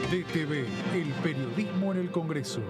DTV, el periodismo en el Congreso.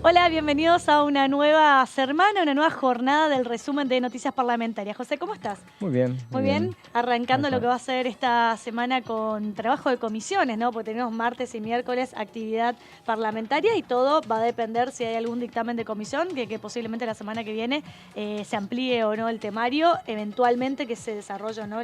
Hola, bienvenidos a una nueva semana, una nueva jornada del resumen de noticias parlamentarias. José, ¿cómo estás? Muy bien. Muy bien. Arrancando lo que va a ser esta semana con trabajo de comisiones, ¿no? Porque tenemos martes y miércoles actividad parlamentaria y todo va a depender si hay algún dictamen de comisión, que posiblemente la semana que viene se amplíe o no el temario, eventualmente que se desarrolle o no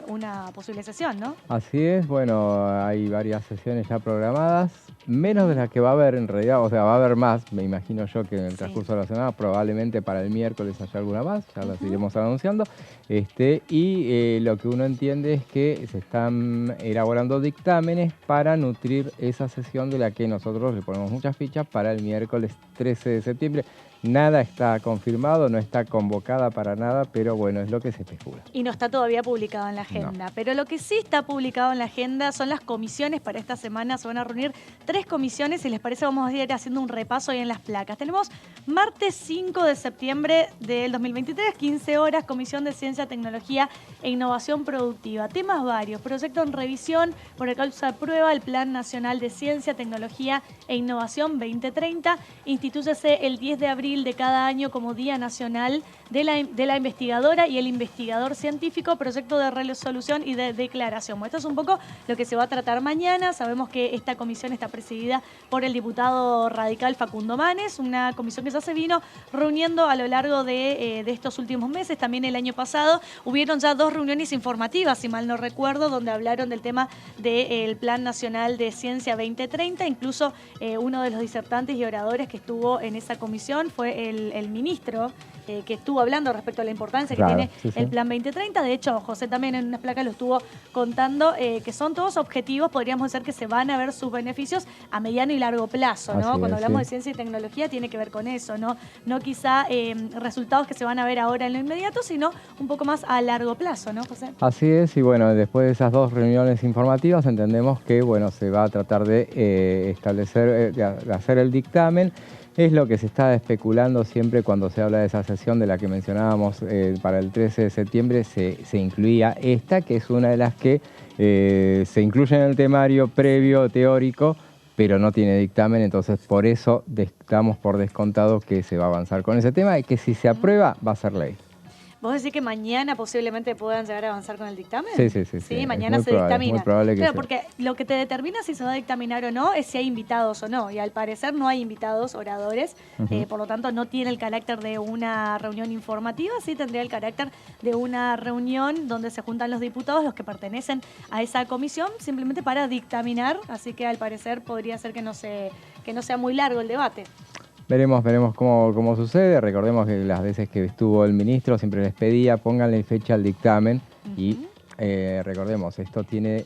una posible sesión, ¿no? Así es, bueno, hay varias sesiones ya programadas, menos de las que va a haber en realidad, o sea, va a haber más, me imagino yo que en el transcurso de la semana, probablemente para el miércoles haya alguna más, ya las iremos anunciando, y lo que uno entiende es que se están elaborando dictámenes para nutrir esa sesión de la que nosotros le ponemos muchas fichas para el miércoles 13 de septiembre. Nada está confirmado, no está convocada para nada, pero bueno, es lo que se especula. Y no está todavía publicado en la agenda. No. Pero lo que sí está publicado en la agenda son las comisiones para esta semana. Se van a reunir 3 comisiones. Si les parece, vamos a ir haciendo un repaso ahí en las placas. Tenemos martes 5 de septiembre del 2023, 15 horas, Comisión de Ciencia, Tecnología e Innovación Productiva. Temas varios. Proyecto en revisión por el causa de prueba, el Plan Nacional de Ciencia, Tecnología e Innovación 2030. Instituyese el 10 de abril de cada año como Día Nacional de la Investigadora y el Investigador Científico, proyecto de resolución y de declaración. Bueno, esto es un poco lo que se va a tratar mañana. Sabemos que esta comisión está presidida por el diputado radical Facundo Manes, una comisión que ya se vino reuniendo a lo largo de estos últimos meses. También el año pasado hubieron ya 2 reuniones informativas, si mal no recuerdo, donde hablaron del tema del Plan Nacional de Ciencia 2030. Incluso uno de los disertantes y oradores que estuvo en esa comisión fue el ministro que estuvo hablando respecto a la importancia que tiene el Plan 2030. De hecho, José también en unas placas lo estuvo contando, que son todos objetivos, podríamos decir que se van a ver sus beneficios a mediano y largo plazo, ¿no? Cuando hablamos de ciencia y tecnología tiene que ver con eso, ¿no? No quizá resultados que se van a ver ahora en lo inmediato, sino un poco más a largo plazo, ¿no, José? Así es, y bueno, después de esas 2 reuniones informativas entendemos que, bueno, se va a tratar de establecer, de hacer el dictamen. Es lo que se está especulando siempre cuando se habla de esa sesión de la que mencionábamos para el 13 de septiembre, se incluía esta, que es una de las que se incluye en el temario previo teórico, pero no tiene dictamen, entonces por eso damos por descontado que se va a avanzar con ese tema y que si se aprueba va a ser ley. ¿Vos decís que mañana posiblemente puedan llegar a avanzar con el dictamen? Sí, mañana se dictamina. Es muy probable que claro, porque lo que te determina si se va a dictaminar o no es si hay invitados o no. Y al parecer no hay invitados oradores, por lo tanto no tiene el carácter de una reunión informativa, sí tendría el carácter de una reunión donde se juntan los diputados, los que pertenecen a esa comisión, simplemente para dictaminar. Así que al parecer podría ser que no sea muy largo el debate. Veremos cómo sucede. Recordemos que las veces que estuvo el ministro siempre les pedía pónganle fecha al dictamen y recordemos, esto tiene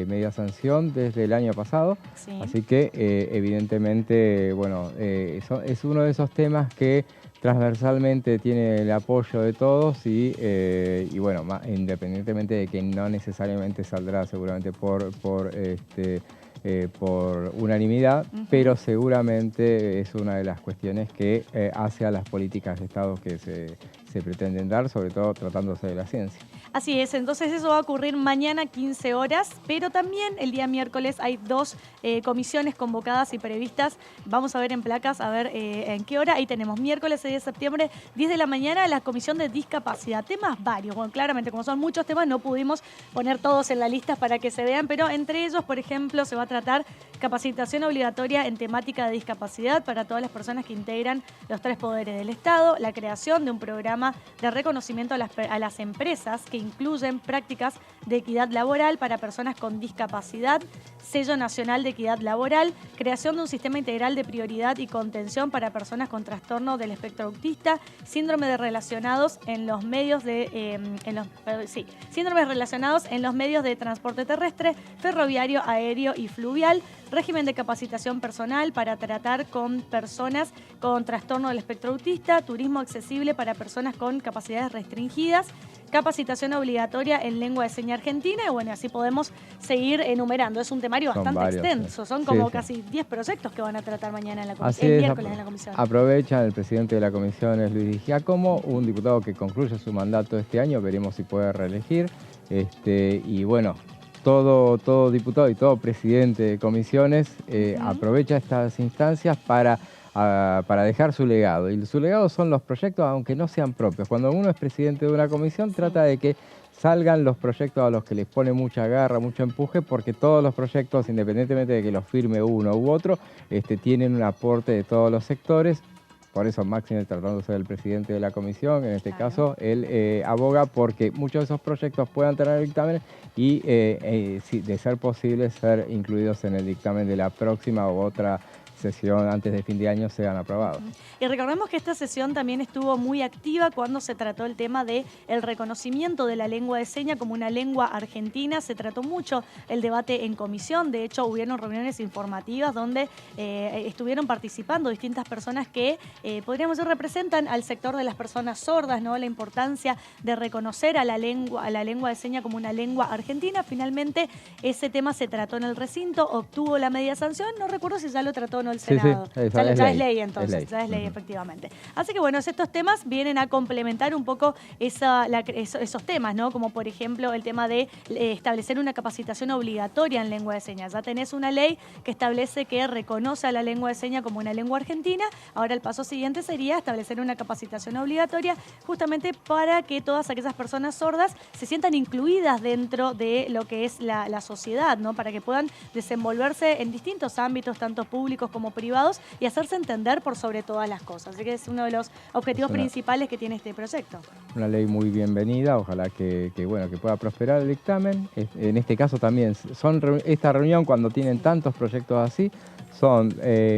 media sanción desde el año pasado, así que evidentemente, bueno, es uno de esos temas que transversalmente tiene el apoyo de todos y bueno, independientemente de que no necesariamente saldrá seguramente por unanimidad, pero seguramente es una de las cuestiones que hace a las políticas de Estado que se pretenden dar, sobre todo tratándose de la ciencia. Así es, entonces eso va a ocurrir mañana 15 horas, pero también el día miércoles hay 2 comisiones convocadas y previstas. Vamos a ver en placas, a ver en qué hora. Ahí tenemos miércoles 6 de septiembre, 10 de la mañana, la Comisión de Discapacidad. Temas varios, bueno, claramente como son muchos temas no pudimos poner todos en la lista para que se vean, pero entre ellos, por ejemplo, se va a tratar capacitación obligatoria en temática de discapacidad para todas las personas que integran los 3 poderes del Estado, la creación de un programa de reconocimiento a las empresas que incluyen prácticas de equidad laboral para personas con discapacidad, sello nacional de equidad laboral, creación de un sistema integral de prioridad y contención para personas con trastorno del espectro autista, síndromes relacionados en los medios de síndromes relacionados en los medios de transporte terrestre, ferroviario, aéreo y fluvial, régimen de capacitación personal para tratar con personas con trastorno del espectro autista, turismo accesible para personas con capacidades restringidas, capacitación obligatoria en lengua de señas argentina, y bueno, así podemos seguir enumerando. Es un temario Son bastante varios, extenso, son sí, como sí. casi 10 proyectos que van a tratar mañana en la Así comisión, el es, miércoles en la comisión. aprovechan, el presidente de la comisión es Luis Di Giacomo, un diputado que concluye su mandato este año, veremos si puede reelegir, y bueno, todo diputado y todo presidente de comisiones aprovecha estas instancias para dejar su legado. Y su legado son los proyectos, aunque no sean propios. Cuando uno es presidente de una comisión, trata de que salgan los proyectos a los que les pone mucha garra, mucho empuje, porque todos los proyectos, independientemente de que los firme uno u otro, tienen un aporte de todos los sectores. Por eso Máximo, tratándose del presidente de la comisión, en este caso, él aboga porque muchos de esos proyectos puedan tener dictámenes y, de ser posible, ser incluidos en el dictamen de la próxima u otra sesión antes de fin de año sean aprobados. Y recordemos que esta sesión también estuvo muy activa cuando se trató el tema del reconocimiento de la lengua de señas como una lengua argentina. Se trató mucho el debate en comisión. De hecho, hubieron reuniones informativas donde estuvieron participando distintas personas que, podríamos decir, representan al sector de las personas sordas, ¿no? La importancia de reconocer a la lengua de señas como una lengua argentina. Finalmente, ese tema se trató en el recinto, obtuvo la media sanción. No recuerdo si ya lo trató o no el Senado. Sí, ya es ley entonces, ya es ley efectivamente. Así que bueno, estos temas vienen a complementar un poco esos temas, ¿no? Como por ejemplo el tema de establecer una capacitación obligatoria en lengua de señas. Ya tenés una ley que establece que reconoce a la lengua de señas como una lengua argentina. Ahora el paso siguiente sería establecer una capacitación obligatoria justamente para que todas aquellas personas sordas se sientan incluidas dentro de lo que es la sociedad, ¿no? Para que puedan desenvolverse en distintos ámbitos, tanto públicos como privados, y hacerse entender por sobre todas las cosas. Así que es uno de los objetivos principales que tiene este proyecto. Una ley muy bienvenida, ojalá que pueda prosperar el dictamen. En este caso también, esta reunión cuando tienen tantos proyectos así,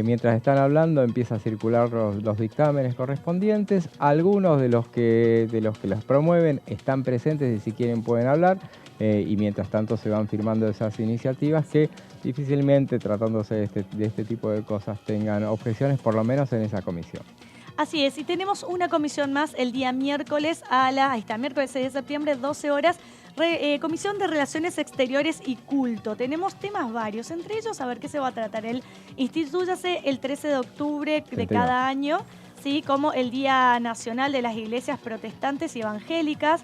mientras están hablando empieza a circular los dictámenes correspondientes. Algunos de los que los promueven están presentes y si quieren pueden hablar. Y mientras tanto se van firmando esas iniciativas que difícilmente, tratándose de este tipo de cosas, tengan objeciones, por lo menos en esa comisión. Así es, y tenemos una comisión más el día miércoles miércoles 6 de septiembre, 12 horas, Comisión de Relaciones Exteriores y Culto. Tenemos temas varios, entre ellos, a ver qué se va a tratar. Institúyase el 13 de octubre de cada año, ¿sí? Como el Día Nacional de las Iglesias Protestantes y Evangélicas.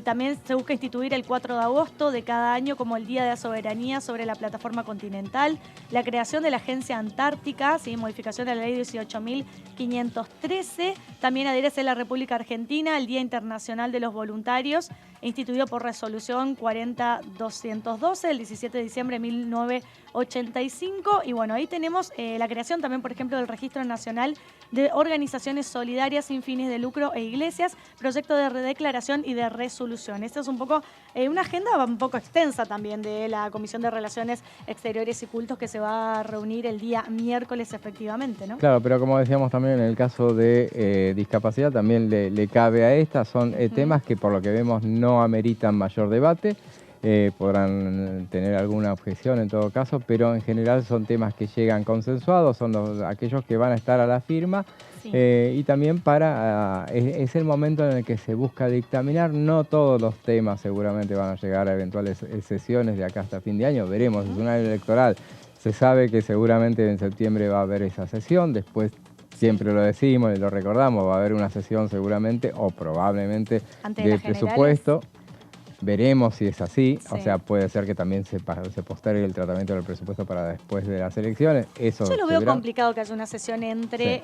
También se busca instituir el 4 de agosto de cada año como el Día de la Soberanía sobre la Plataforma Continental. La creación de la Agencia Antártica, ¿sí? Modificación de la Ley 18.513. También adhiérese a la República Argentina, el Día Internacional de los Voluntarios, instituido por resolución 40212 el 17 de diciembre de 1985. Y bueno, ahí tenemos la creación también, por ejemplo, del Registro Nacional de Organizaciones Solidarias sin fines de lucro e iglesias, proyecto de redeclaración y de resolución. Esta es un poco una agenda un poco extensa también de la Comisión de Relaciones Exteriores y Cultos que se va a reunir el día miércoles efectivamente, ¿no? Claro, pero como decíamos también en el caso de discapacidad también le cabe a esta, son temas que por lo que vemos no ameritan mayor debate. Podrán tener alguna objeción en todo caso, pero en general son temas que llegan consensuados, son aquellos que van a estar a la firma. Sí. Y también es el momento en el que se busca dictaminar. No todos los temas seguramente van a llegar a eventuales sesiones de acá hasta fin de año, veremos, es un año electoral, se sabe que seguramente en septiembre va a haber esa sesión, después siempre lo decimos y lo recordamos, va a haber una sesión seguramente o probablemente de presupuesto. Veremos si es así, sí. O sea, puede ser que también se postergue el tratamiento del presupuesto para después de las elecciones. Yo lo veo complicado que haya una sesión antes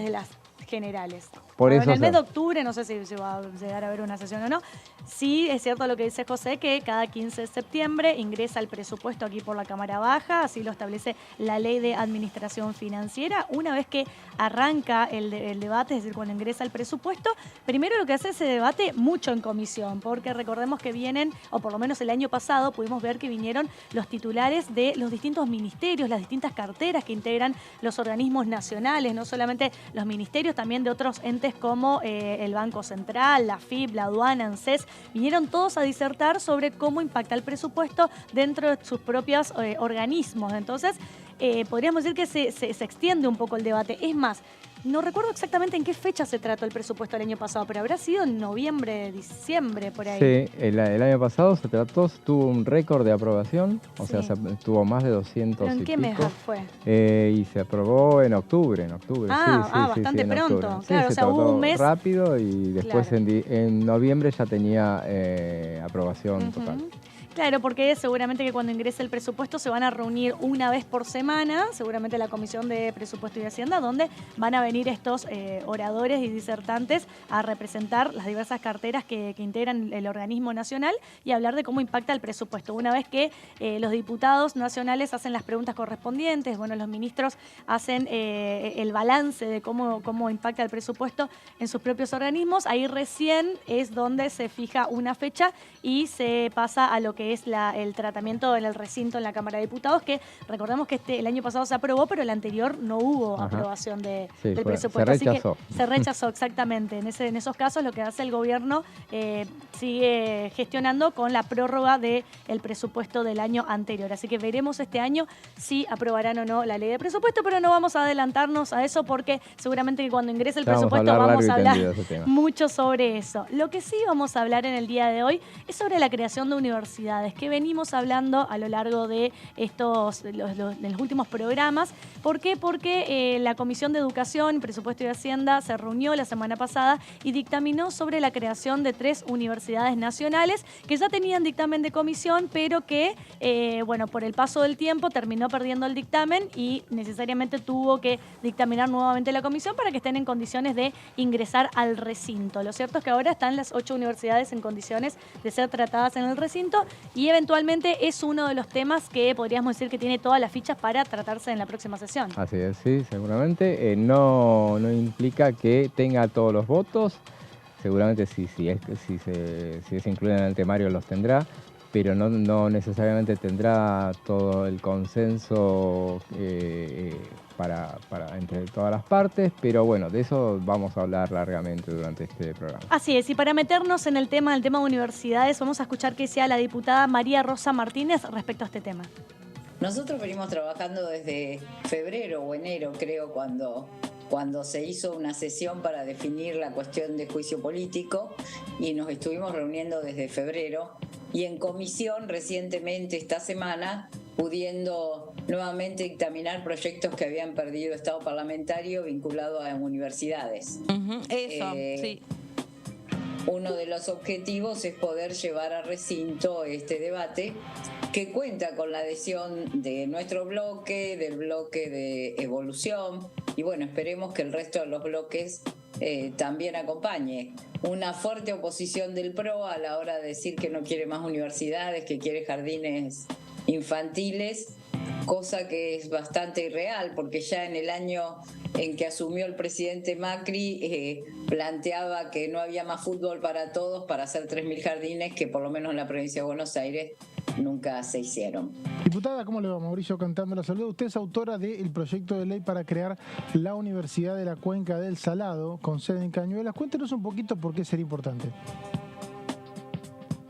de las generales. En el mes de octubre, no sé si va a llegar a haber una sesión o no. Sí, es cierto lo que dice José, que cada 15 de septiembre ingresa el presupuesto aquí por la Cámara Baja, así lo establece la Ley de Administración Financiera. Una vez que arranca el debate, es decir, cuando ingresa el presupuesto, primero lo que hace ese debate mucho en comisión, porque recordemos que vienen, o por lo menos el año pasado pudimos ver que vinieron los titulares de los distintos ministerios, las distintas carteras que integran los organismos nacionales, no solamente los ministerios, también de otros entes como el Banco Central, la FIP, la aduana, ANSES, vinieron todos a disertar sobre cómo impacta el presupuesto dentro de sus propios organismos. Entonces, podríamos decir que se extiende un poco el debate. Es más, no recuerdo exactamente en qué fecha se trató el presupuesto el año pasado, pero habrá sido en noviembre, diciembre, por ahí. Sí, el año pasado se trató, tuvo un récord de aprobación, o sea, tuvo más de 200 ¿Pero en y qué pico. mes fue? Y se aprobó en octubre, Bastante en pronto. octubre. Claro, se o sea, hubo trató un mes. rápido y después Claro. en noviembre ya tenía aprobación total. Claro, porque seguramente que cuando ingrese el presupuesto se van a reunir una vez por semana, seguramente la Comisión de Presupuesto y Hacienda, donde van a venir estos oradores y disertantes a representar las diversas carteras que integran el organismo nacional y hablar de cómo impacta el presupuesto. Una vez que los diputados nacionales hacen las preguntas correspondientes, bueno, los ministros hacen el balance de cómo impacta el presupuesto en sus propios organismos, ahí recién es donde se fija una fecha y se pasa a lo que es el tratamiento en el recinto en la Cámara de Diputados, que recordemos que el año pasado se aprobó, pero el anterior no hubo aprobación del presupuesto. Se rechazó. Así que se rechazó, exactamente. En esos casos lo que hace el gobierno sigue gestionando con la prórroga del presupuesto del año anterior. Así que veremos este año si aprobarán o no la ley de presupuesto, pero no vamos a adelantarnos a eso porque seguramente que cuando ingrese el presupuesto vamos a hablar mucho sobre eso. Lo que sí vamos a hablar en el día de hoy es sobre la creación de universidades, que venimos hablando a lo largo de los últimos programas. ¿Por qué? Porque la Comisión de Educación, Presupuesto y Hacienda se reunió la semana pasada y dictaminó sobre la creación de 3 universidades nacionales que ya tenían dictamen de comisión, pero que, por el paso del tiempo terminó perdiendo el dictamen y necesariamente tuvo que dictaminar nuevamente la comisión para que estén en condiciones de ingresar al recinto. Lo cierto es que ahora están las 8 universidades en condiciones de ser tratadas en el recinto y eventualmente es uno de los temas que podríamos decir que tiene todas las fichas para tratarse en la próxima sesión. Así es, sí, seguramente. No implica que tenga todos los votos, seguramente si es incluida en el temario los tendrá, pero no necesariamente tendrá todo el consenso para entre todas las partes, pero bueno, de eso vamos a hablar largamente durante este programa. Así es, y para meternos en el tema de universidades, vamos a escuchar qué decía la diputada María Rosa Martínez respecto a este tema. Nosotros venimos trabajando desde febrero o enero, creo, cuando se hizo una sesión para definir la cuestión de juicio político y nos estuvimos reuniendo desde febrero y en comisión recientemente esta semana pudiendo nuevamente dictaminar proyectos que habían perdido estado parlamentario vinculado a universidades. Sí. Uno de los objetivos es poder llevar a recinto este debate que cuenta con la adhesión de nuestro bloque, del bloque de Evolución y bueno, esperemos que el resto de los bloques también acompañe. Una fuerte oposición del PRO a la hora de decir que no quiere más universidades, que quiere jardines infantiles, cosa que es bastante irreal porque ya en el año en que asumió el presidente Macri planteaba que no había más fútbol para todos para hacer 3.000 jardines que por lo menos en la provincia de Buenos Aires nunca se hicieron. Diputada, ¿cómo le va? Mauricio Cantando la saluda. Usted es autora del proyecto de ley para crear la Universidad de la Cuenca del Salado con sede en Cañuelas. Cuéntenos un poquito por qué sería importante.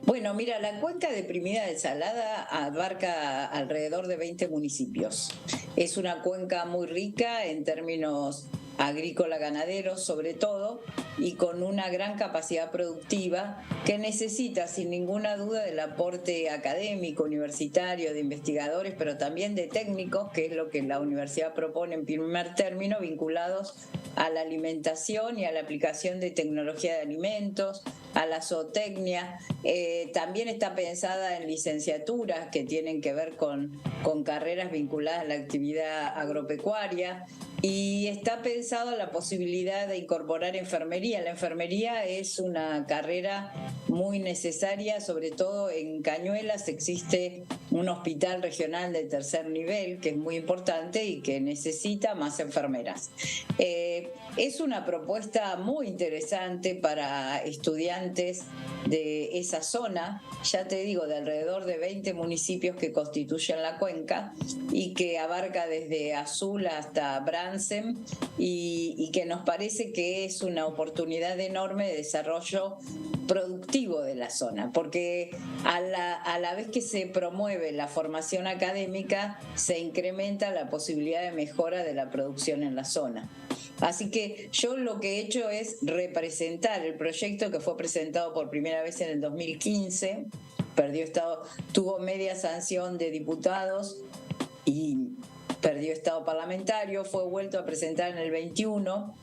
Bueno, mira, la cuenca deprimida del Salada abarca alrededor de 20 municipios. Es una cuenca muy rica en términos agrícola-ganaderos sobre todo, y con una gran capacidad productiva que necesita sin ninguna duda del aporte académico, universitario, de investigadores, pero también de técnicos, que es lo que la universidad propone en primer término, vinculados a la alimentación y a la aplicación de tecnología de alimentos, a la zootecnia. También está pensada en licenciaturas que tienen que ver con carreras vinculadas a la actividad agropecuaria, y está pensado la posibilidad de incorporar enfermería. La enfermería es una carrera muy necesaria, sobre todo en Cañuelas existe un hospital regional de tercer nivel que es muy importante y que necesita más enfermeras. Es una propuesta muy interesante para estudiantes de esa zona, ya te digo, de alrededor de 20 municipios que constituyen la cuenca y que abarca desde Azul hasta Bransen y que nos parece que es una oportunidad enorme de desarrollo productivo de la zona, porque a la vez que se promueve la formación académica, se incrementa la posibilidad de mejora de la producción en la zona. Así que yo lo que he hecho es representar el proyecto que fue presentado por primera vez en el 2015, tuvo media sanción de diputados y perdió estado parlamentario, fue vuelto a presentar en el 21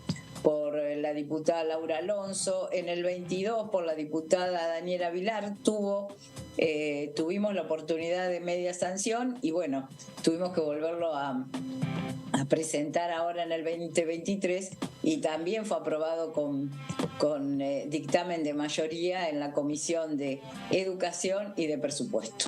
por la diputada Laura Alonso, en el 22 por la diputada Daniela Vilar, tuvimos la oportunidad de media sanción y bueno, tuvimos que volverlo a presentar ahora en el 2023 y también fue aprobado con dictamen de mayoría en la Comisión de Educación y de Presupuesto.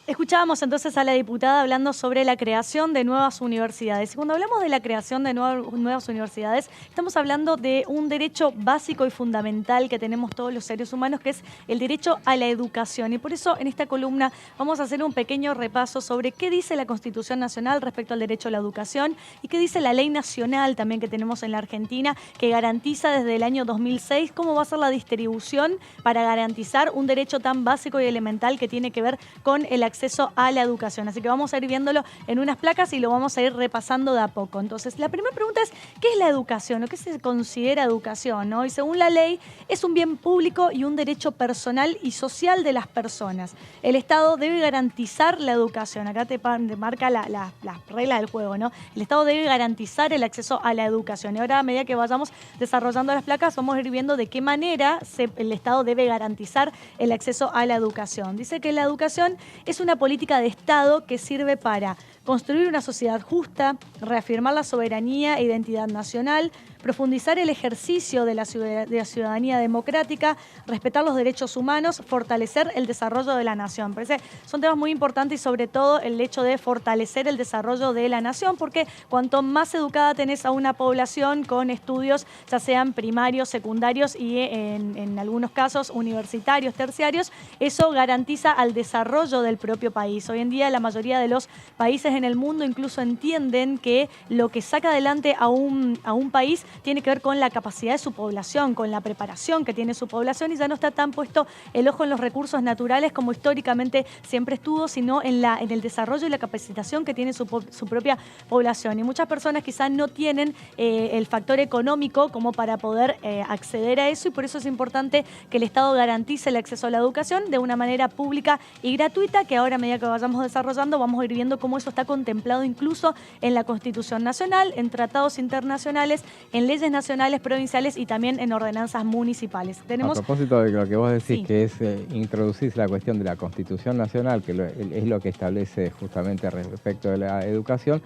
Escuchábamos entonces a la diputada hablando sobre la creación de nuevas universidades. Y cuando hablamos de la creación de nuevas universidades, estamos hablando de un derecho básico y fundamental que tenemos todos los seres humanos, que es el derecho a la educación. Y por eso en esta columna vamos a hacer un pequeño repaso sobre qué dice la Constitución Nacional respecto al derecho a la educación y qué dice la ley nacional también que tenemos en la Argentina, que garantiza desde el año 2006 cómo va a ser la distribución para garantizar un derecho tan básico y elemental que tiene que ver con el acceso a la educación. Así que vamos a ir viéndolo en unas placas y lo vamos a ir repasando de a poco. Entonces, la primera pregunta es, ¿qué es la educación o qué se considera educación, ¿no? Y según la ley, es un bien público y un derecho personal y social de las personas. El Estado debe garantizar la educación. Acá te marca la regla del juego, ¿no? El Estado debe garantizar el acceso a la educación. Y ahora, a medida que vayamos desarrollando las placas, vamos a ir viendo de qué manera el Estado debe garantizar el acceso a la educación. Dice que la educación es una política de Estado que sirve para construir una sociedad justa, reafirmar la soberanía e identidad nacional, profundizar el ejercicio de la ciudadanía democrática, respetar los derechos humanos, fortalecer el desarrollo de la nación. Parece, son temas muy importantes y sobre todo el hecho de fortalecer el desarrollo de la nación, porque cuanto más educada tenés a una población con estudios, ya sean primarios, secundarios y en algunos casos universitarios, terciarios, eso garantiza al desarrollo del propio país. Hoy en día la mayoría de los países en el mundo incluso entienden que lo que saca adelante a un país tiene que ver con la capacidad de su población, con la preparación que tiene su población, y ya no está tan puesto el ojo en los recursos naturales como históricamente siempre estuvo, sino en el desarrollo y la capacitación que tiene su propia población. Y muchas personas quizás no tienen el factor económico como para poder acceder a eso, y por eso es importante que el Estado garantice el acceso a la educación de una manera pública y gratuita, que ahora a medida que vayamos desarrollando vamos a ir viendo cómo eso está contemplado incluso en la Constitución Nacional, en tratados internacionales, en leyes nacionales, provinciales y también en ordenanzas municipales. A propósito de lo que vos decís, sí, que es introducir la cuestión de la Constitución Nacional, que es lo que establece justamente respecto de la educación,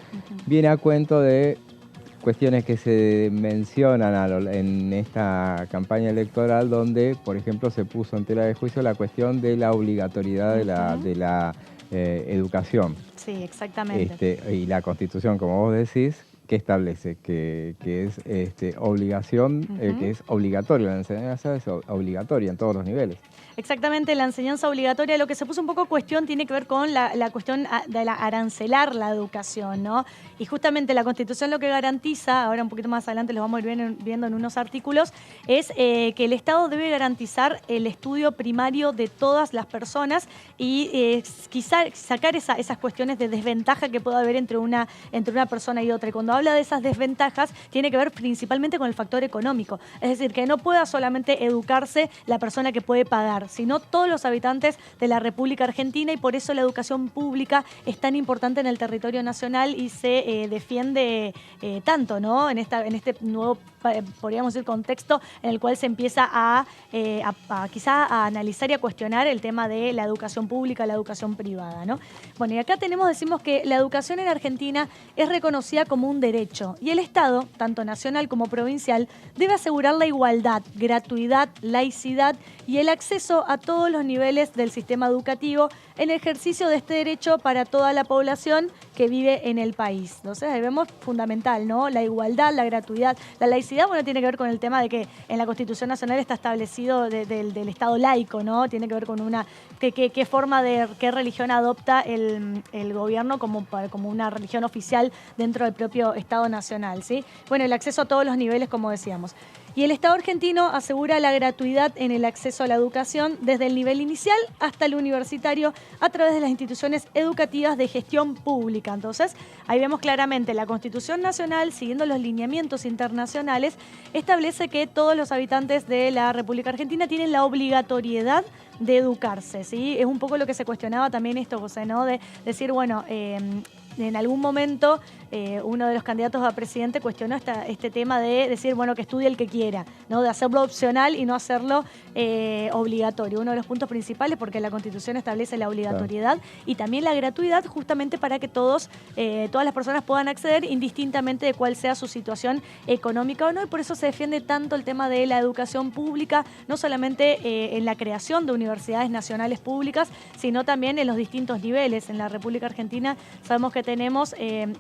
viene a cuento de cuestiones que se mencionan en esta campaña electoral, donde, por ejemplo, se puso en tela de juicio la cuestión de la obligatoriedad de la educación. Sí, exactamente. Y la Constitución, como vos decís, que establece que es obligación, que es obligatoria, la enseñanza es obligatoria en todos los niveles. Exactamente, la enseñanza obligatoria. Lo que se puso un poco cuestión tiene que ver con la cuestión de arancelar la educación, ¿no? Y justamente la Constitución lo que garantiza, ahora un poquito más adelante los vamos a ir viendo en unos artículos, es que el Estado debe garantizar el estudio primario de todas las personas y quizá sacar esas cuestiones de desventaja que pueda haber entre una persona y otra. Y cuando habla de esas desventajas, tiene que ver principalmente con el factor económico. Es decir, que no pueda solamente educarse la persona que puede pagar, sino todos los habitantes de la República Argentina, y por eso la educación pública es tan importante en el territorio nacional y se defiende tanto, ¿no? En este nuevo, podríamos decir, contexto en el cual se empieza quizá a analizar y a cuestionar el tema de la educación pública, la educación privada, ¿no? Bueno, y acá decimos que la educación en Argentina es reconocida como un derecho y el Estado, tanto nacional como provincial, debe asegurar la igualdad, gratuidad, laicidad y el acceso a todos los niveles del sistema educativo en ejercicio de este derecho para toda la población que vive en el país. Entonces, ahí vemos fundamental, ¿no? La igualdad, la gratuidad, la laicidad, bueno, tiene que ver con el tema de que en la Constitución Nacional está establecido del Estado laico, ¿no? Tiene que ver con qué religión adopta el gobierno como una religión oficial dentro del propio Estado Nacional, ¿sí? Bueno, el acceso a todos los niveles, como decíamos. Y el Estado argentino asegura la gratuidad en el acceso a la educación desde el nivel inicial hasta el universitario a través de las instituciones educativas de gestión pública. Entonces, ahí vemos claramente la Constitución Nacional, siguiendo los lineamientos internacionales, establece que todos los habitantes de la República Argentina tienen la obligatoriedad de educarse, ¿sí? Es un poco lo que se cuestionaba también esto, José, ¿no? De decir, bueno, en algún momento uno de los candidatos a presidente cuestionó este tema de decir, bueno, que estudie el que quiera, ¿no? De hacerlo opcional y no hacerlo obligatorio. Uno de los puntos principales, porque la Constitución establece la obligatoriedad y también la gratuidad, justamente para que todas las personas puedan acceder indistintamente de cuál sea su situación económica o no, y por eso se defiende tanto el tema de la educación pública, no solamente en la creación de universidades nacionales públicas, sino también en los distintos niveles. En la República Argentina sabemos que tenemos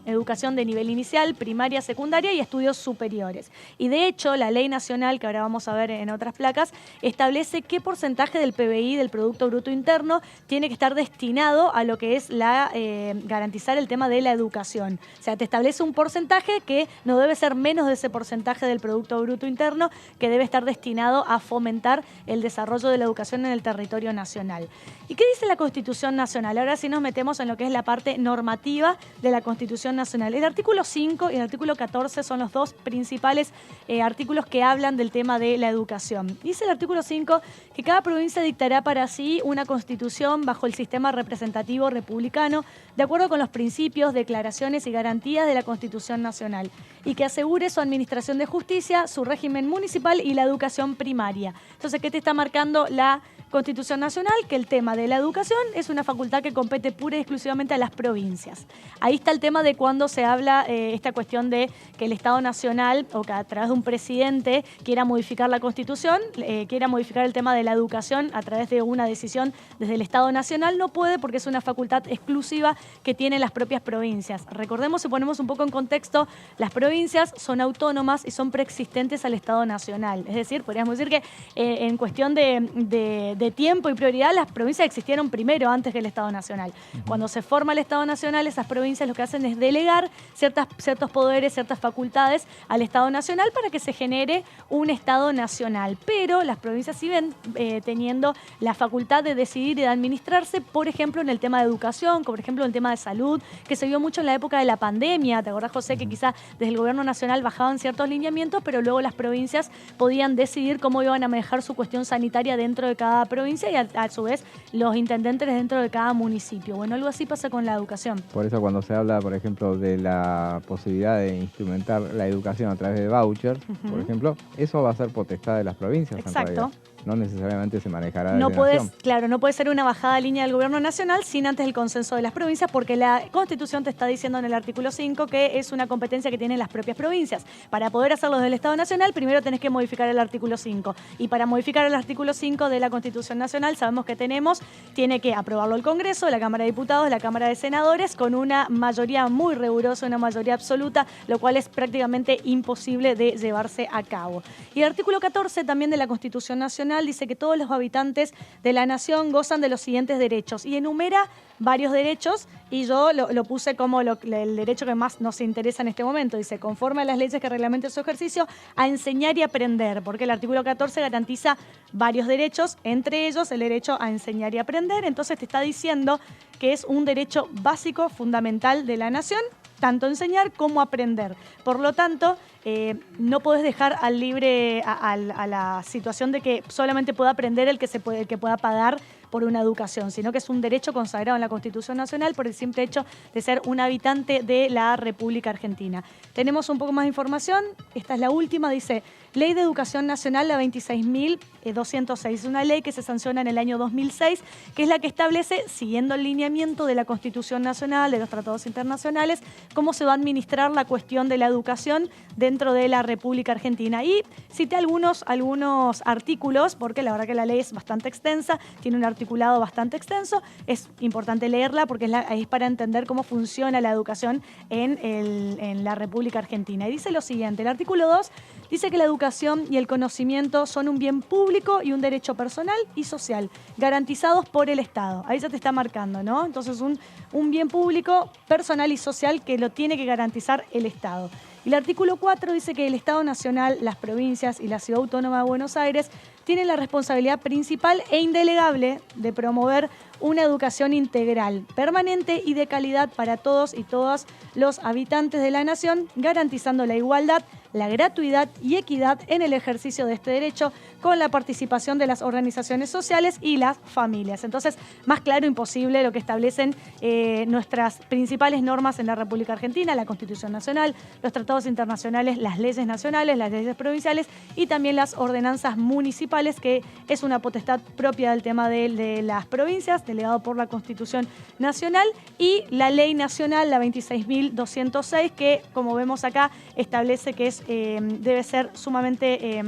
educación de nivel inicial, primaria, secundaria y estudios superiores. Y de hecho, la ley nacional, que ahora vamos a ver en otras placas, establece qué porcentaje del PBI, del Producto Bruto Interno, tiene que estar destinado a lo que es garantizar el tema de la educación. O sea, te establece un porcentaje que no debe ser menos de ese porcentaje del Producto Bruto Interno, que debe estar destinado a fomentar el desarrollo de la educación en el territorio nacional. ¿Y qué dice la Constitución Nacional? Ahora sí nos metemos en lo que es la parte normativa de la Constitución Nacional. El artículo 5 y el artículo 14 son los dos principales artículos que hablan del tema de la educación. Dice el artículo 5 que cada provincia dictará para sí una constitución bajo el sistema representativo republicano, de acuerdo con los principios, declaraciones y garantías de la Constitución Nacional, y que asegure su administración de justicia, su régimen municipal y la educación primaria. Entonces, ¿qué te está marcando la Constitución Nacional? Que el tema de la educación es una facultad que compete pura y exclusivamente a las provincias. Ahí está el tema de cuando se habla esta cuestión de que el Estado Nacional, o que a través de un presidente quiera modificar la Constitución, quiera modificar el tema de la educación a través de una decisión desde el Estado Nacional, no puede, porque es una facultad exclusiva que tienen las propias provincias. Recordemos, si ponemos un poco en contexto, las provincias son autónomas y son preexistentes al Estado Nacional. Es decir, podríamos decir que en cuestión de tiempo y prioridad, las provincias existieron primero antes que el Estado Nacional. Cuando se forma el Estado Nacional, esas provincias lo que hacen es delegar ciertos poderes, ciertas facultades al Estado Nacional para que se genere un Estado Nacional. Pero las provincias siguen teniendo la facultad de decidir y de administrarse, por ejemplo, en el tema de educación, por ejemplo, en el tema de salud, que se vio mucho en la época de la pandemia. ¿Te acordás, José, que quizás desde el gobierno nacional bajaban ciertos lineamientos, pero luego las provincias podían decidir cómo iban a manejar su cuestión sanitaria dentro de cada provincia y a su vez los intendentes dentro de cada municipio? Bueno, algo así pasa con la educación. Por eso cuando se habla, por ejemplo, de la posibilidad de instrumentar la educación a través de vouchers, por ejemplo, eso va a ser potestad de las provincias. Exacto. No necesariamente se manejará No desde puedes, nación. claro, no puede ser una bajada de línea del gobierno nacional sin antes el consenso de las provincias, porque la Constitución te está diciendo en el artículo 5 que es una competencia que tienen las propias provincias. Para poder hacerlo desde el Estado Nacional, primero tenés que modificar el artículo 5. Y para modificar el artículo 5 de la Constitución Nacional, sabemos que tiene que aprobarlo el Congreso, la Cámara de Diputados, la Cámara de Senadores, con una mayoría muy rigurosa, una mayoría absoluta, lo cual es prácticamente imposible de llevarse a cabo. Y el artículo 14 también de la Constitución Nacional dice que todos los habitantes de la nación gozan de los siguientes derechos y enumera varios derechos, y yo lo puse como el derecho que más nos interesa en este momento. Dice, conforme a las leyes que reglamenten su ejercicio, a enseñar y aprender, porque el artículo 14 garantiza varios derechos, entre ellos el derecho a enseñar y aprender. Entonces te está diciendo que es un derecho básico, fundamental de la nación, tanto enseñar como aprender. Por lo tanto, no podés dejar al libre a la situación de que solamente pueda aprender el que pueda pagar por una educación, sino que es un derecho consagrado en la Constitución Nacional por el simple hecho de ser un habitante de la República Argentina. Tenemos un poco más de información, esta es la última, dice, Ley de Educación Nacional, la 26.206, es una ley que se sanciona en el año 2006, que es la que establece, siguiendo el lineamiento de la Constitución Nacional, de los tratados internacionales, cómo se va a administrar la cuestión de la educación dentro de la República Argentina. Y cité algunos artículos, porque la verdad que la ley es bastante extensa, tiene un articulado bastante extenso, es importante leerla porque es para entender cómo funciona la educación en la República Argentina. Y dice lo siguiente, el artículo 2 dice que la educación y el conocimiento son un bien público y un derecho personal y social, garantizados por el Estado. Ahí ya te está marcando, ¿no? Entonces un bien público, personal y social que lo tiene que garantizar el Estado. Y el artículo 4 dice que el Estado Nacional, las provincias y la Ciudad Autónoma de Buenos Aires tienen la responsabilidad principal e indelegable de promover una educación integral, permanente y de calidad para todos y todas los habitantes de la nación, garantizando la igualdad, la gratuidad y equidad en el ejercicio de este derecho con la participación de las organizaciones sociales y las familias. Entonces, más claro imposible lo que establecen nuestras principales normas en la República Argentina, la Constitución Nacional, los tratados internacionales, las leyes nacionales, las leyes provinciales y también las ordenanzas municipales, que es una potestad propia del tema de las provincias, delegado por la Constitución Nacional, y la Ley Nacional, la 26.206, que, como vemos acá, establece que debe ser sumamente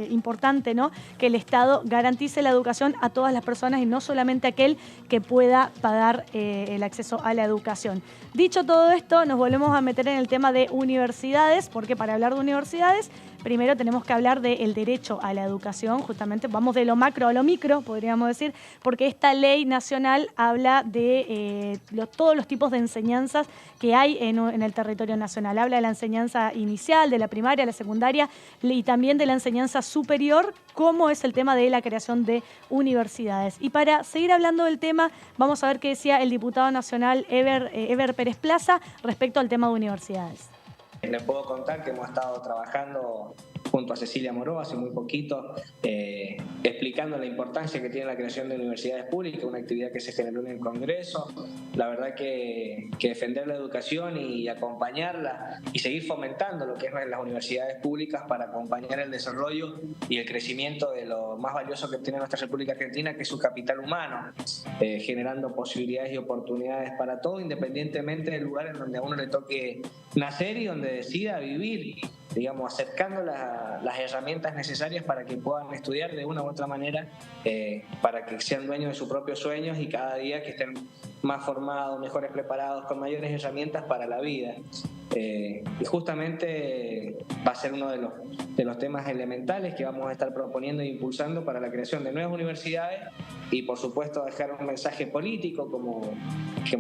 importante, ¿no?, que el Estado garantice la educación a todas las personas y no solamente a aquel que pueda pagar el acceso a la educación. Dicho todo esto, nos volvemos a meter en el tema de universidades, porque para hablar de universidades, primero tenemos que hablar del derecho a la educación, justamente vamos de lo macro a lo micro, podríamos decir, porque esta ley nacional habla de todos los tipos de enseñanzas que hay en el territorio nacional. Habla de la enseñanza inicial, de la primaria, la secundaria y también de la enseñanza superior, como es el tema de la creación de universidades. Y para seguir hablando del tema, vamos a ver qué decía el diputado nacional Eber Pérez Plaza respecto al tema de universidades. Les puedo contar que hemos estado trabajando junto a Cecilia Moró hace muy poquito, explicando la importancia que tiene la creación de universidades públicas, una actividad que se generó en el Congreso. La verdad que defender la educación y acompañarla y seguir fomentando lo que es las universidades públicas para acompañar el desarrollo y el crecimiento de lo más valioso que tiene nuestra República Argentina, que es su capital humano, generando posibilidades y oportunidades para todos, independientemente del lugar en donde a uno le toque nacer y donde decida vivir, digamos, acercando las herramientas necesarias para que puedan estudiar de una u otra manera, para que sean dueños de sus propios sueños y cada día que estén más formados, mejores preparados, con mayores herramientas para la vida. Y justamente va a ser uno de los temas elementales que vamos a estar proponiendo e impulsando para la creación de nuevas universidades y, por supuesto, dejar un mensaje político como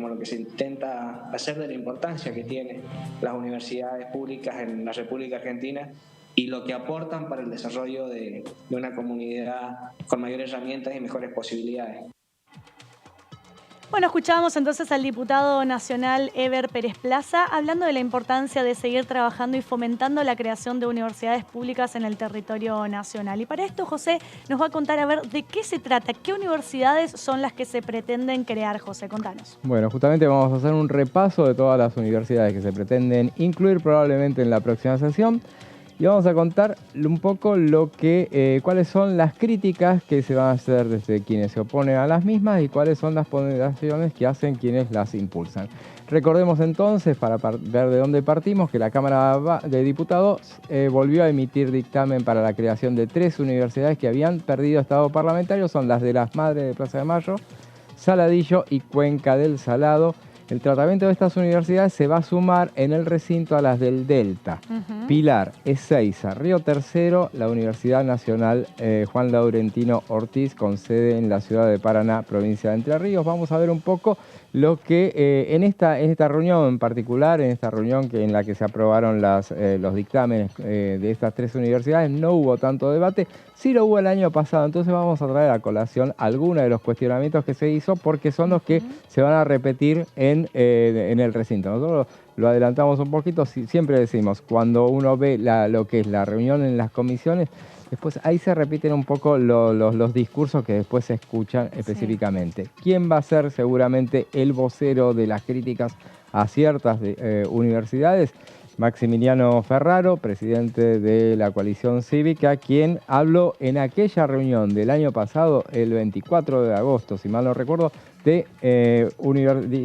lo que se intenta hacer de la importancia que tienen las universidades públicas en la República Argentina y lo que aportan para el desarrollo de una comunidad con mayores herramientas y mejores posibilidades. Bueno, escuchábamos entonces al diputado nacional Eber Pérez Plaza hablando de la importancia de seguir trabajando y fomentando la creación de universidades públicas en el territorio nacional. Y para esto, José nos va a contar a ver de qué se trata, qué universidades son las que se pretenden crear. José, contanos. Bueno, justamente vamos a hacer un repaso de todas las universidades que se pretenden incluir probablemente en la próxima sesión. Y vamos a contar un poco cuáles son las críticas que se van a hacer desde quienes se oponen a las mismas y cuáles son las ponderaciones que hacen quienes las impulsan. Recordemos entonces, para ver de dónde partimos, que la Cámara de Diputados volvió a emitir dictamen para la creación de 3 universidades que habían perdido estado parlamentario. Son las de Las Madres de Plaza de Mayo, Saladillo y Cuenca del Salado. El tratamiento de estas universidades se va a sumar en el recinto a las del Delta, Pilar, Ezeiza, Río Tercero, la Universidad Nacional Juan Laurentino Ortiz, con sede en la ciudad de Paraná, provincia de Entre Ríos. Vamos a ver un poco lo que en esta reunión en particular, en esta reunión en la que se aprobaron los dictámenes de estas 3 universidades, no hubo tanto debate, sí lo hubo el año pasado. Entonces vamos a traer a colación algunos de los cuestionamientos que se hizo, porque son los que se van a repetir en el recinto. Nosotros lo adelantamos un poquito, siempre decimos, cuando uno ve lo que es la reunión en las comisiones, después ahí se repiten un poco los discursos que después se escuchan específicamente. Sí. ¿Quién va a ser seguramente el vocero de las críticas a ciertas universidades? Maximiliano Ferraro, presidente de la coalición cívica, quien habló en aquella reunión del año pasado, el 24 de agosto, si mal no recuerdo, de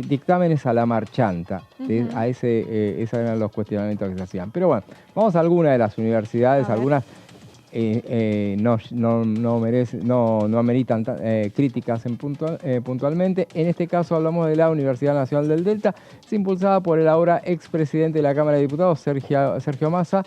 dictámenes a la marchanta. Esos eran los cuestionamientos que se hacían. Pero bueno, vamos a algunas de las universidades, algunas no ameritan críticas puntualmente. En este caso hablamos de la Universidad Nacional del Delta, es impulsada por el ahora expresidente de la Cámara de Diputados, Sergio Massa,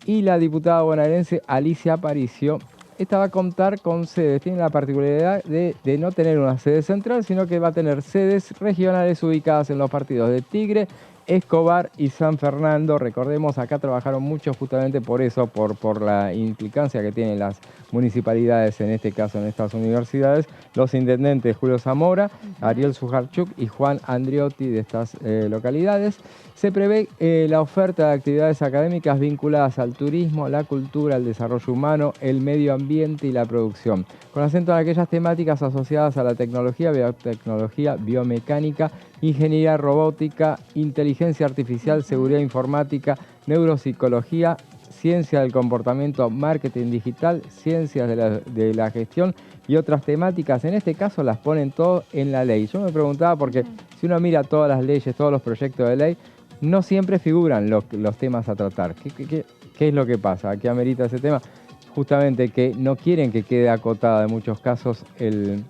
y la diputada bonaerense Alicia Aparicio. Esta va a contar con sedes, tiene la particularidad de no tener una sede central, sino que va a tener sedes regionales ubicadas en los partidos de Tigre, Escobar y San Fernando. Recordemos, acá trabajaron mucho justamente por eso, por la implicancia que tienen las municipalidades, en este caso en estas universidades, los intendentes Julio Zamora, Ariel Sujarchuk y Juan Andriotti de estas localidades. Se prevé la oferta de actividades académicas vinculadas al turismo, la cultura, el desarrollo humano, el medio ambiente y la producción, con acento en aquellas temáticas asociadas a la tecnología, biotecnología, biomecánica, ingeniería robótica, inteligencia artificial, seguridad informática, neuropsicología, ciencia del comportamiento, marketing digital, ciencias de la gestión y otras temáticas. En este caso las ponen todo en la ley. Yo me preguntaba porque si uno mira todas las leyes, todos los proyectos de ley, no siempre figuran los temas a tratar. ¿Qué es lo que pasa? ¿Qué amerita ese tema? Justamente que no quieren que quede acotada en muchos casos el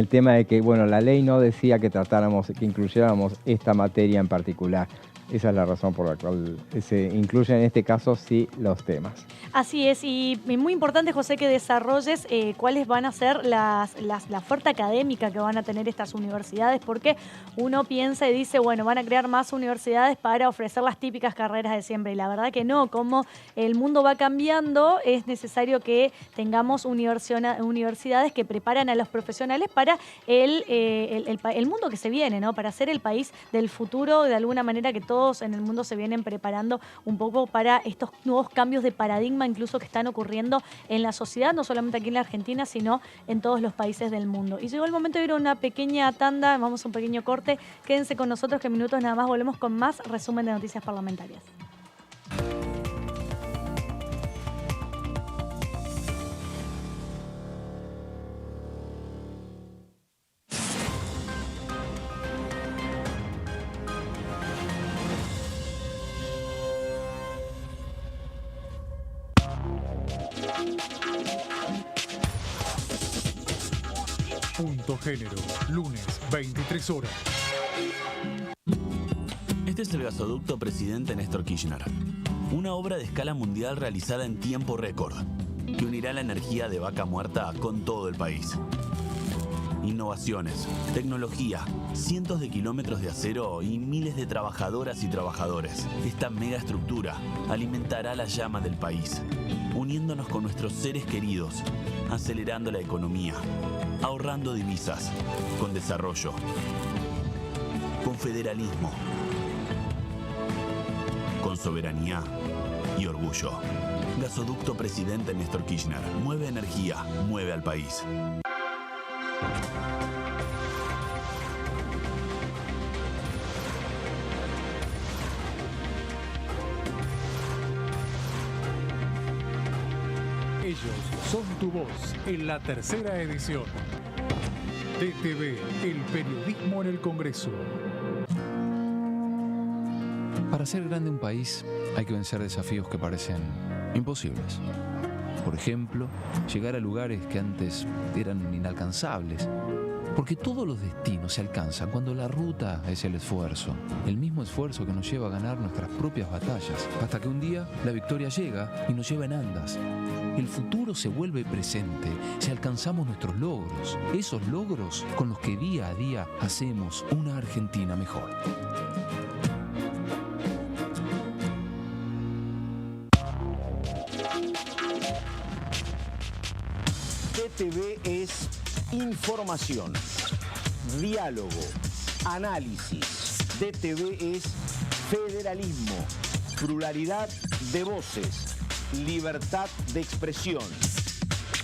tema de que, bueno, la ley no decía que tratáramos, que incluyéramos esta materia en particular. Esa es la razón por la cual se incluyen en este caso sí los temas. Así es, y muy importante, José, que desarrolles cuáles van a ser la oferta académica que van a tener estas universidades, porque uno piensa y dice, bueno, van a crear más universidades para ofrecer las típicas carreras de siempre, y la verdad que no. Como el mundo va cambiando, es necesario que tengamos universidades que preparan a los profesionales para el mundo que se viene, ¿no? Para ser el país del futuro, de alguna manera que todos en el mundo se vienen preparando un poco para estos nuevos cambios de paradigma incluso que están ocurriendo en la sociedad, no solamente aquí en la Argentina, sino en todos los países del mundo. Y llegó el momento de ir a una pequeña tanda, vamos a un pequeño corte. Quédense con nosotros que en minutos nada más volvemos con más resumen de noticias parlamentarias. Punto Género, lunes, 23 horas. Este es el gasoducto Presidente Néstor Kirchner, una obra de escala mundial realizada en tiempo récord, que unirá la energía de Vaca Muerta con todo el país. Innovaciones, tecnología, cientos de kilómetros de acero y miles de trabajadoras y trabajadores. Esta megaestructura alimentará la llama del país, uniéndonos con nuestros seres queridos, acelerando la economía, ahorrando divisas, con desarrollo, con federalismo, con soberanía y orgullo. Gasoducto Presidente Néstor Kirchner. Mueve energía, mueve al país. Ellos son tu voz en la tercera edición. TTV, el periodismo en el Congreso. Para hacer grande un país hay que vencer desafíos que parecen imposibles. Por ejemplo, llegar a lugares que antes eran inalcanzables. Porque todos los destinos se alcanzan cuando la ruta es el esfuerzo. El mismo esfuerzo que nos lleva a ganar nuestras propias batallas. Hasta que un día la victoria llega y nos lleva en andas. El futuro se vuelve presente si alcanzamos nuestros logros. Esos logros con los que día a día hacemos una Argentina mejor. TTV es información, diálogo, análisis. TTV es federalismo, pluralidad de voces, libertad de expresión.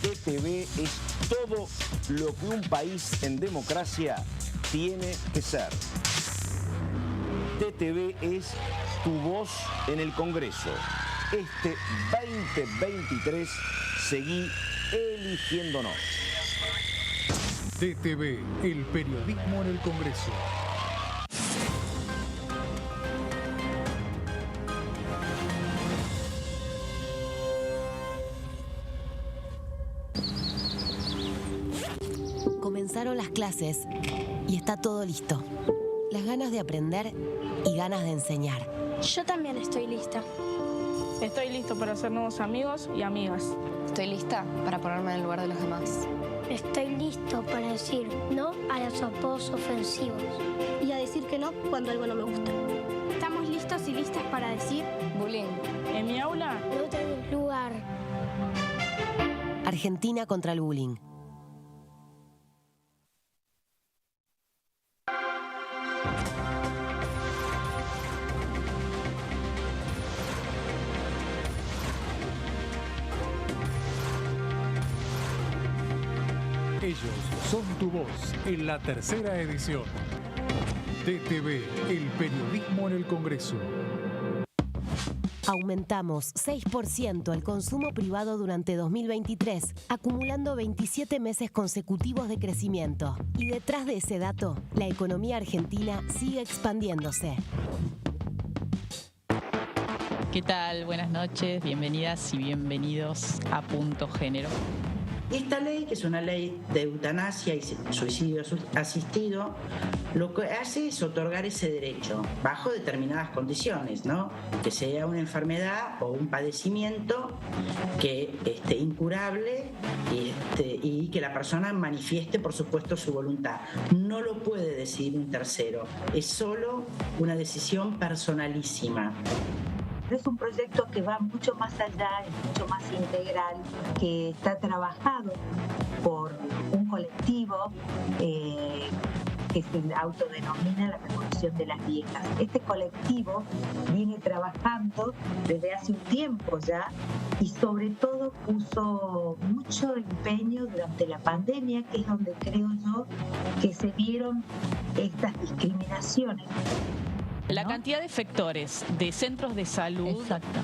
TTV es todo lo que un país en democracia tiene que ser. TTV es tu voz en el Congreso. Este 2023 seguí eligiéndonos. TTV, el periodismo en el Congreso. Comenzaron las clases y está todo listo. Las ganas de aprender y ganas de enseñar. Yo también estoy lista. Estoy listo para hacer nuevos amigos y amigas. Estoy lista para ponerme en el lugar de los demás. Estoy listo para decir no a los apodos ofensivos. Y a decir que no cuando algo no me gusta. listos y listas para decir Bullying. En mi aula, no tenés lugar. Argentina contra el bullying. Ellos son tu voz en la tercera edición. TTV, el periodismo en el Congreso. Aumentamos 6% el consumo privado durante 2023, acumulando 27 meses consecutivos de crecimiento. Y detrás de ese dato, la economía argentina sigue expandiéndose. ¿Qué tal? Buenas noches, bienvenidas y bienvenidos a Punto Género. Esta ley, que es una ley de eutanasia y suicidio asistido, lo que hace es otorgar ese derecho bajo determinadas condiciones, ¿no? Que sea una enfermedad o un padecimiento que incurable y que la persona manifieste, por supuesto, su voluntad. No lo puede decidir un tercero, es solo una decisión personalísima. Es un proyecto que va mucho más allá, es mucho más integral, que está trabajado por un colectivo que se autodenomina la Revolución de las Viejas. Este colectivo viene trabajando desde hace un tiempo ya y sobre todo puso mucho empeño durante la pandemia, que es donde creo yo que se vieron estas discriminaciones. La cantidad de efectores de centros de salud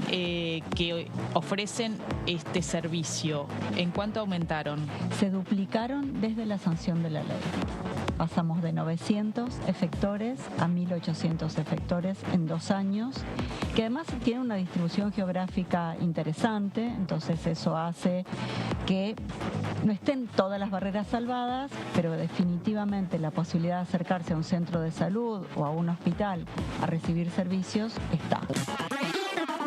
que ofrecen este servicio, ¿en cuánto aumentaron? Se duplicaron desde la sanción de la ley. Pasamos de 900 efectores a 1.800 efectores en 2 años, que además tiene una distribución geográfica interesante, entonces eso hace que no estén todas las barreras salvadas, pero definitivamente la posibilidad de acercarse a un centro de salud o a un hospital a recibir servicios está.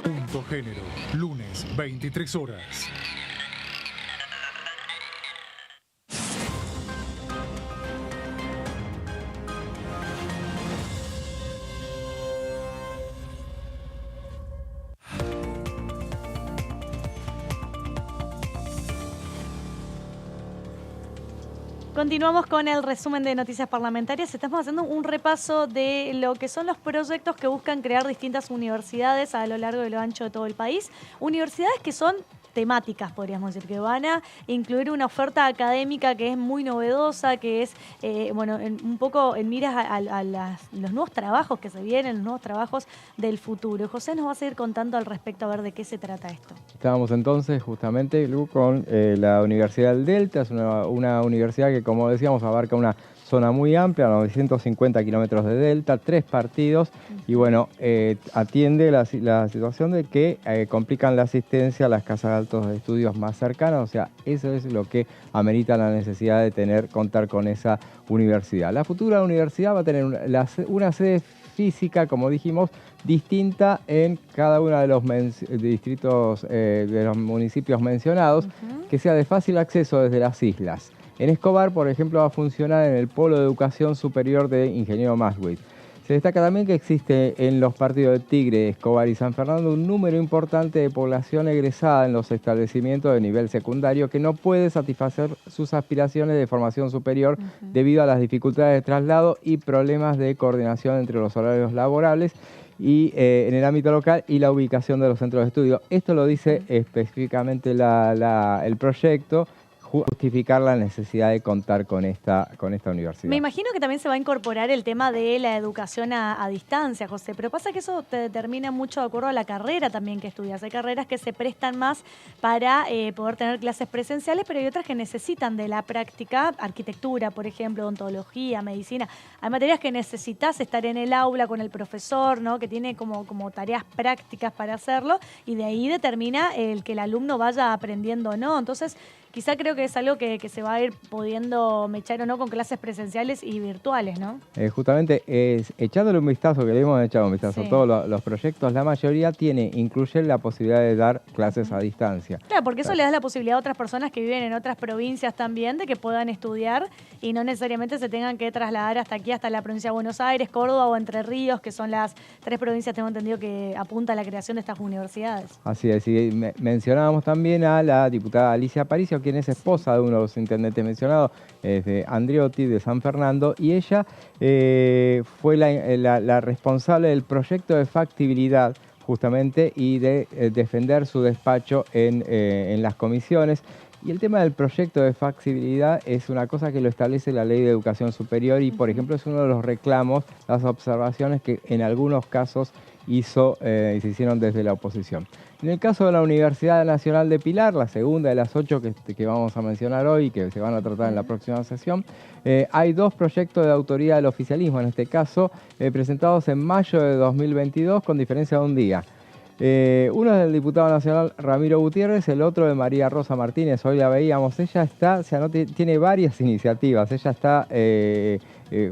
Punto Género, lunes, 23 horas. Continuamos con el resumen de noticias parlamentarias. Estamos haciendo un repaso de lo que son los proyectos que buscan crear distintas universidades a lo largo y lo ancho de todo el país. Universidades que son temáticas, podríamos decir, que van a incluir una oferta académica que es muy novedosa, que es, un poco en miras a los nuevos trabajos que se vienen, los nuevos trabajos del futuro. José nos va a seguir contando al respecto, a ver de qué se trata esto. Estábamos entonces justamente, Lu, con la Universidad del Delta. Es una universidad que, como decíamos, abarca una zona muy amplia, 950 kilómetros de delta, 3 partidos, y bueno, atiende la situación de que complican la asistencia a las casas de altos estudios más cercanas. O sea, eso es lo que amerita la necesidad de contar con esa universidad. La futura universidad va a tener una sede física, como dijimos, distinta en cada uno de los distritos, de los municipios mencionados, que sea de fácil acceso desde las islas. En Escobar, por ejemplo, va a funcionar en el Polo de Educación Superior de Ingeniero Maswit. Se destaca también que existe en los partidos de Tigre, Escobar y San Fernando un número importante de población egresada en los establecimientos de nivel secundario que no puede satisfacer sus aspiraciones de formación superior debido a las dificultades de traslado y problemas de coordinación entre los horarios laborales y en el ámbito local y la ubicación de los centros de estudio. Esto lo dice específicamente el proyecto, justificar la necesidad de contar con esta universidad. Me imagino que también se va a incorporar el tema de la educación a distancia, José, pero pasa que eso te determina mucho de acuerdo a la carrera también que estudias. Hay carreras que se prestan más para poder tener clases presenciales, pero hay otras que necesitan de la práctica, arquitectura, por ejemplo, odontología, medicina. Hay materias que necesitas estar en el aula con el profesor, ¿no? Que tiene como tareas prácticas para hacerlo, y de ahí determina el que el alumno vaya aprendiendo o no. Entonces, quizá creo que es algo que se va a ir pudiendo mechar o no con clases presenciales y virtuales, ¿no? Justamente, echándole un vistazo, que le hemos echado un vistazo a todos los proyectos, la mayoría incluyen la posibilidad de dar clases a distancia. Claro, porque eso le da la posibilidad a otras personas que viven en otras provincias también de que puedan estudiar y no necesariamente se tengan que trasladar hasta aquí, hasta la provincia de Buenos Aires, Córdoba o Entre Ríos, que son las 3 provincias, tengo entendido, que apunta a la creación de estas universidades. Así es, y mencionábamos también a la diputada Alicia Aparicio, quien es esposa de uno de los intendentes mencionados, de Andriotti, de San Fernando, y ella fue la responsable del proyecto de factibilidad justamente y de defender su despacho en las comisiones. Y el tema del proyecto de factibilidad es una cosa que lo establece la Ley de Educación Superior y, por ejemplo, es uno de los reclamos, las observaciones que en algunos casos y se hicieron desde la oposición. En el caso de la Universidad Nacional de Pilar, la segunda de las 8 que vamos a mencionar hoy y que se van a tratar en la próxima sesión, hay 2 proyectos de autoría del oficialismo, en este caso, presentados en mayo de 2022 con diferencia de un día. Uno es del diputado nacional Ramiro Gutiérrez, el otro de María Rosa Martínez. Hoy la veíamos, ella está, tiene varias iniciativas, ella está,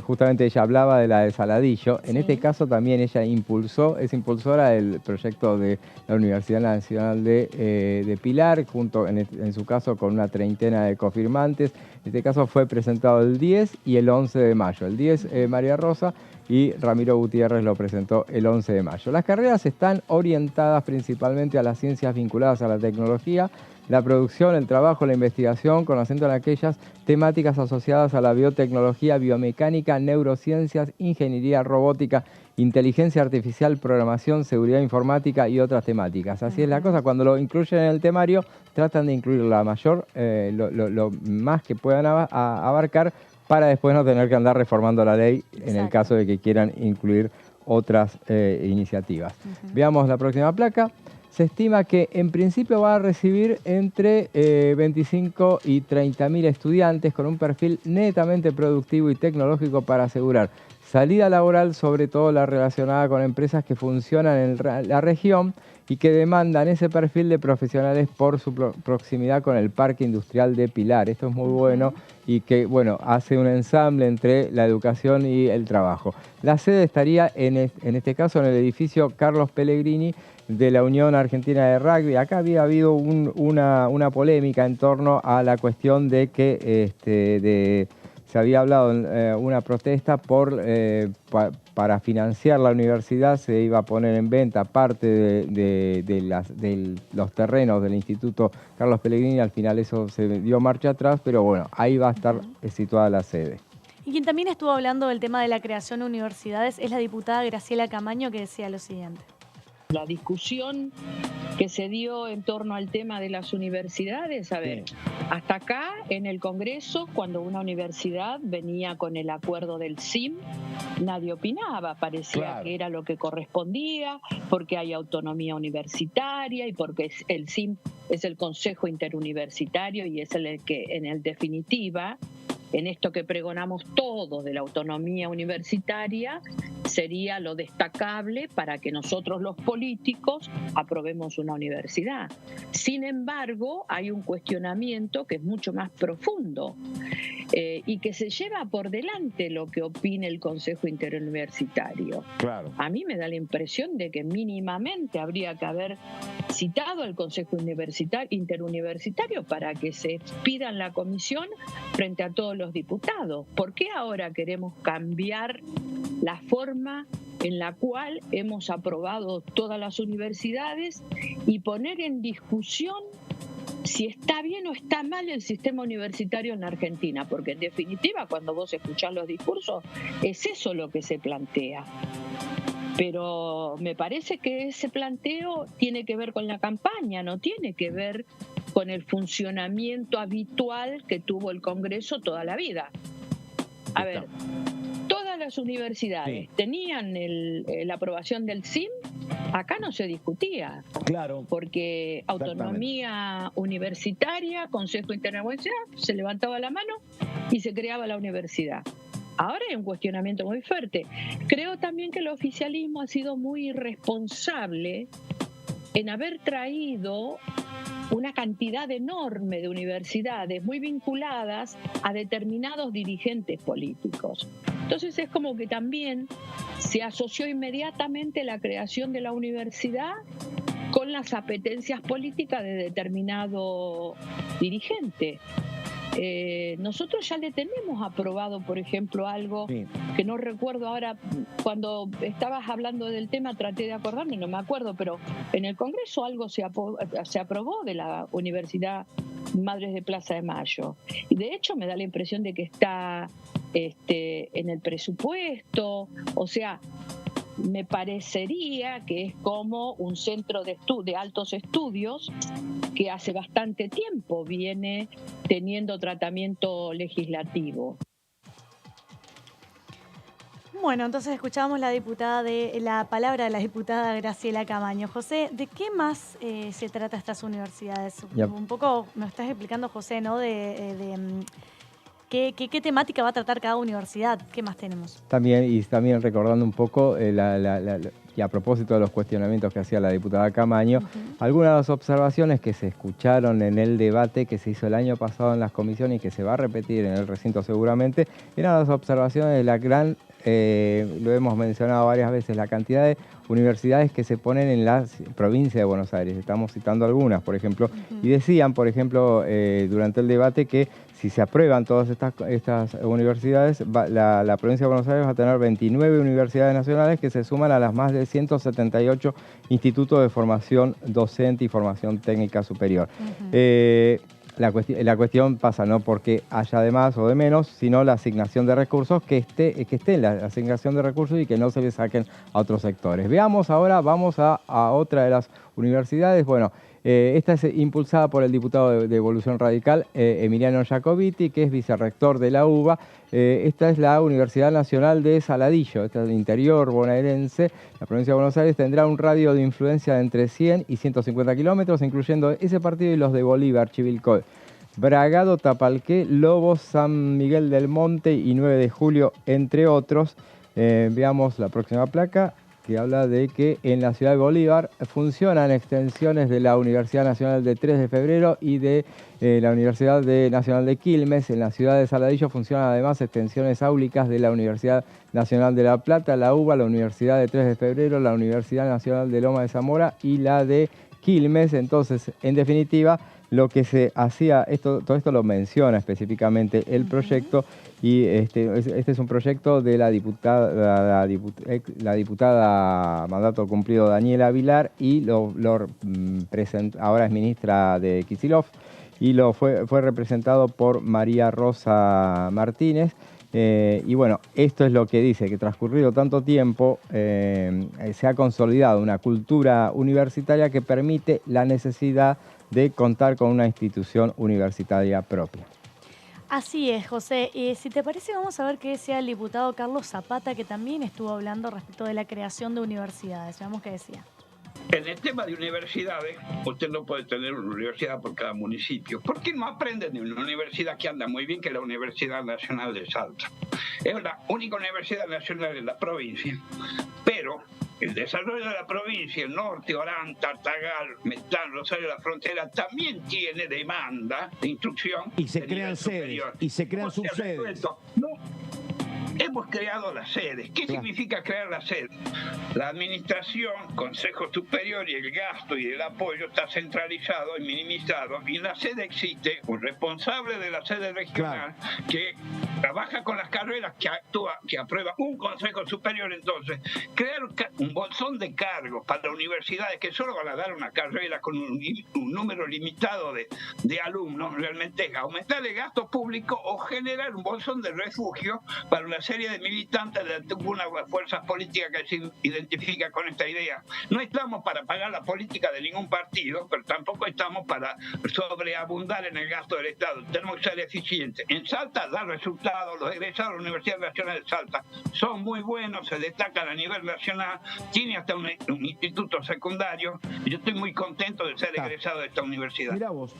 justamente ella hablaba de la de Saladillo, en este caso también ella es impulsora del proyecto de la Universidad Nacional de Pilar, junto en su caso con una treintena de cofirmantes. En este caso fue presentado el 10 y el 11 de mayo. El 10 María Rosa y Ramiro Gutiérrez lo presentó el 11 de mayo. Las carreras están orientadas principalmente a las ciencias vinculadas a la tecnología, la producción, el trabajo, la investigación, con acento en aquellas temáticas asociadas a la biotecnología, biomecánica, neurociencias, ingeniería robótica, inteligencia artificial, programación, seguridad informática y otras temáticas. Así es la cosa, cuando lo incluyen en el temario, tratan de incluir la mayor, lo más que puedan abarcar, para después no tener que andar reformando la ley en el caso de que quieran incluir otras iniciativas. Veamos la próxima placa. Se estima que en principio va a recibir entre 25 y 30.000 estudiantes con un perfil netamente productivo y tecnológico para asegurar salida laboral, sobre todo la relacionada con empresas que funcionan en la región y que demandan ese perfil de profesionales por su proximidad con el Parque Industrial de Pilar. Esto es muy bueno y que, bueno, hace un ensamble entre la educación y el trabajo. La sede estaría en este caso en el edificio Carlos Pellegrini de la Unión Argentina de Rugby. Acá había habido una polémica en torno a la cuestión de que se había hablado en una protesta para financiar la universidad, se iba a poner en venta parte de los terrenos del Instituto Carlos Pellegrini. Al final eso se dio marcha atrás, pero bueno, ahí va a estar situada la sede. Y quien también estuvo hablando del tema de la creación de universidades es la diputada Graciela Camaño, que decía lo siguiente. La discusión que se dio en torno al tema de las universidades, a ver, hasta acá en el Congreso, cuando una universidad venía con el acuerdo del CIM, nadie opinaba, parecía que era lo que correspondía, porque hay autonomía universitaria y porque el CIM es el Consejo Interuniversitario y es el que, en definitiva, en esto que pregonamos todos de la autonomía universitaria, sería lo destacable para que nosotros los políticos aprobemos una universidad. Sin embargo, hay un cuestionamiento que es mucho más profundo y que se lleva por delante lo que opine el Consejo Interuniversitario. Claro. A mí me da la impresión de que mínimamente habría que haber citado al Consejo Interuniversitario para que se pida en la comisión frente a todos los diputados. ¿Por qué ahora queremos cambiar la forma en la cual hemos aprobado todas las universidades y poner en discusión si está bien o está mal el sistema universitario en Argentina? Porque en definitiva, cuando vos escuchás los discursos, es eso lo que se plantea. Pero me parece que ese planteo tiene que ver con la campaña, no tiene que ver con el funcionamiento habitual que tuvo el Congreso toda la vida. A ver, todas las universidades tenían la aprobación del CIM, acá no se discutía. Claro. Porque autonomía universitaria, Consejo Interuniversitario, se levantaba la mano y se creaba la universidad. Ahora hay un cuestionamiento muy fuerte. Creo también que el oficialismo ha sido muy irresponsable en haber traído una cantidad enorme de universidades muy vinculadas a determinados dirigentes políticos. Entonces es como que también se asoció inmediatamente la creación de la universidad con las apetencias políticas de determinado dirigente. Nosotros ya le tenemos aprobado, por ejemplo, algo que no recuerdo ahora. Cuando estabas hablando del tema traté de acordarme, no me acuerdo, pero en el Congreso algo se aprobó de la Universidad Madres de Plaza de Mayo, y de hecho me da la impresión de que está en el presupuesto. O sea, me parecería que es como un centro de altos estudios que hace bastante tiempo viene teniendo tratamiento legislativo. Bueno, entonces escuchábamos la palabra de la diputada Graciela Camaño. José, ¿de qué más se trata estas universidades? Un poco me estás explicando, José, ¿no? ¿Qué temática va a tratar cada universidad? ¿Qué más tenemos? También recordando un poco, y a propósito de los cuestionamientos que hacía la diputada Camaño, algunas de las observaciones que se escucharon en el debate que se hizo el año pasado en las comisiones y que se va a repetir en el recinto seguramente, eran las observaciones de la gran, lo hemos mencionado varias veces, la cantidad de universidades que se ponen en la provincia de Buenos Aires. Estamos citando algunas, por ejemplo, y decían, por ejemplo, durante el debate que si se aprueban todas estas universidades, la provincia de Buenos Aires va a tener 29 universidades nacionales que se suman a las más de 178 institutos de formación docente y formación técnica superior. La cuestión pasa no porque haya de más o de menos, sino la asignación de recursos, que esté en la asignación de recursos y que no se le saquen a otros sectores. Veamos ahora, vamos a otra de las universidades. Bueno, esta es impulsada por el diputado de Evolución Radical, Emiliano Jacobiti, que es vicerrector de la UBA. Esta es la Universidad Nacional de Saladillo, esta es del interior bonaerense. La provincia de Buenos Aires tendrá un radio de influencia de entre 100 y 150 kilómetros, incluyendo ese partido y los de Bolívar, Chivilcoy, Bragado, Tapalqué, Lobos, San Miguel del Monte y 9 de Julio, entre otros. Veamos la próxima placa, que habla de que en la ciudad de Bolívar funcionan extensiones de la Universidad Nacional de 3 de Febrero y de la Universidad Nacional de Quilmes. En la ciudad de Saladillo funcionan además extensiones áulicas de la Universidad Nacional de La Plata, la UBA, la Universidad de 3 de Febrero, la Universidad Nacional de Loma de Zamora y la de Quilmes. Entonces, en definitiva, lo que se hacía, todo esto lo menciona específicamente el proyecto, y este es un proyecto de la diputada mandato cumplido Daniela Vilar, y ahora es ministra de Kicillof, y fue representado por María Rosa Martínez. Y bueno, esto es lo que dice, que transcurrido tanto tiempo se ha consolidado una cultura universitaria que permite la necesidad de contar con una institución universitaria propia. Así es, José. Si te parece, vamos a ver qué decía el diputado Carlos Zapata, que también estuvo hablando respecto de la creación de universidades. Veamos qué decía. En el tema de universidades, usted no puede tener una universidad por cada municipio. ¿Por qué no aprenden de una universidad que anda muy bien, que es la Universidad Nacional de Salta? Es la única universidad nacional en la provincia, pero el desarrollo de la provincia, el norte, Orán, Tartagal, Metlán, Rosario de la Frontera, también tiene demanda de instrucción. Y se crean sedes, y se crean subsedes. No. Hemos creado las sedes. ¿Qué significa crear las sedes? La administración, Consejo Superior y el gasto y el apoyo está centralizado y minimizado. Y en la sede existe un responsable de la sede regional que trabaja con las carreras, que aprueba un Consejo Superior. Entonces, crear un bolsón de cargos para universidades que solo van a dar una carrera con un número limitado de alumnos, realmente es aumentar el gasto público o generar un bolsón de refugio para una serie de militantes de algunas fuerzas políticas que se identifican con esta idea. No estamos para pagar la política de ningún partido, pero tampoco estamos para sobreabundar en el gasto del Estado. Tenemos que ser eficientes. En Salta da resultados. Los egresados de la Universidad Nacional de Salta son muy buenos, se destacan a nivel nacional, tiene hasta un instituto secundario, y yo estoy muy contento de ser egresado de esta universidad. Mirá vos.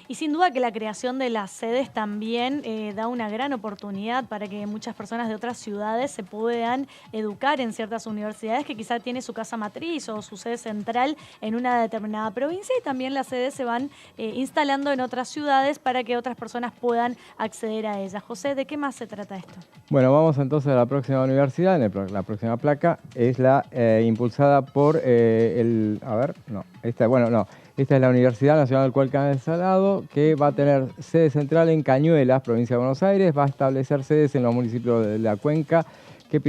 Y sin duda que la creación de las sedes también da una gran oportunidad para que muchas personas de otras ciudades se puedan educar en ciertas universidades que quizá tiene su casa matriz o su sede central en una determinada provincia, y también las sedes se van instalando en otras ciudades para que otras personas puedan acceder a ellas. José, ¿de qué más se trata esto? Bueno, vamos entonces a la próxima universidad. La próxima placa es la impulsada por esta es la Universidad Nacional Cuenca del Salado, que va a tener sede central en Cañuelas, provincia de Buenos Aires. Va a establecer sedes en los municipios de la Cuenca y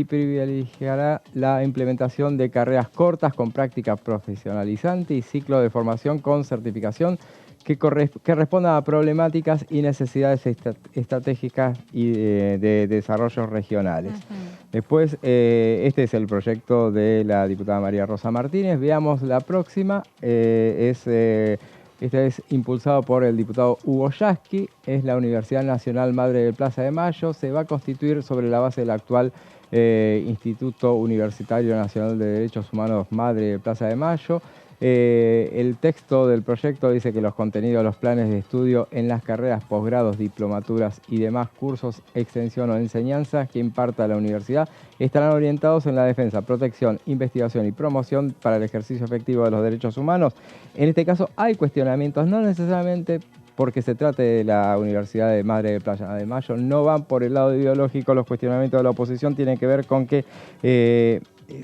privilegiará la implementación de carreras cortas con práctica profesionalizante y ciclo de formación con certificación que responda a problemáticas y necesidades estratégicas y de desarrollos regionales. Después, este es el proyecto de la diputada María Rosa Martínez. Veamos la próxima. Este es impulsado por el diputado Hugo Yasky. Es la Universidad Nacional Madre de Plaza de Mayo. Se va a constituir sobre la base del actual Instituto Universitario Nacional de Derechos Humanos Madre de Plaza de Mayo. El texto del proyecto dice que los contenidos de los planes de estudio en las carreras, posgrados, diplomaturas y demás cursos, extensión o enseñanzas que imparta la universidad estarán orientados en la defensa, protección, investigación y promoción para el ejercicio efectivo de los derechos humanos. En este caso hay cuestionamientos, no necesariamente porque se trate de la Universidad de Madre de Plaza de Mayo, no van por el lado ideológico. Los cuestionamientos de la oposición tienen que ver con que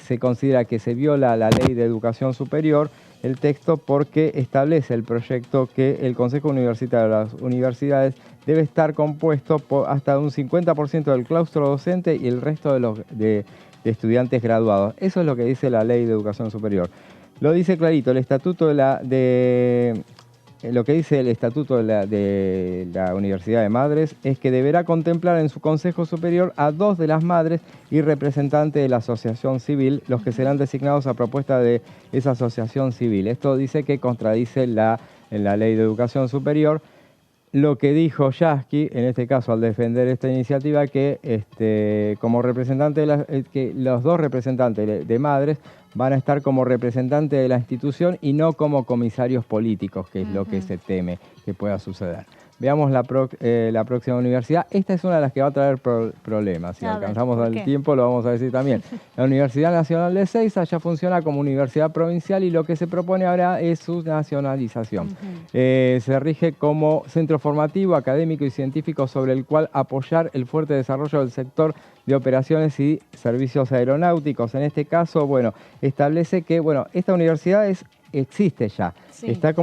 se considera que se viola la Ley de Educación Superior, el texto, porque establece el proyecto que el Consejo Universitario de las Universidades debe estar compuesto por hasta un 50% del claustro docente y el resto de estudiantes graduados. Eso es lo que dice la Ley de Educación Superior. Lo dice clarito el estatuto lo que dice el Estatuto de la Universidad de Madres es que deberá contemplar en su Consejo Superior a 2 de las madres y representantes de la asociación civil, los que serán designados a propuesta de esa asociación civil. Esto dice que contradice en la Ley de Educación Superior. Lo que dijo Yasky, en este caso al defender esta iniciativa, que como representante que los 2 representantes de madres van a estar como representantes de la institución y no como comisarios políticos, que es lo que se teme que pueda suceder. Veamos la próxima universidad. Esta es una de las que va a traer problemas. Si alcanzamos el tiempo lo vamos a decir también. La Universidad Nacional de Ezeiza ya funciona como universidad provincial y lo que se propone ahora es su nacionalización. Se rige como centro formativo, académico y científico sobre el cual apoyar el fuerte desarrollo del sector de operaciones y servicios aeronáuticos. En este caso, establece que esta universidad existe ya. Sí. Está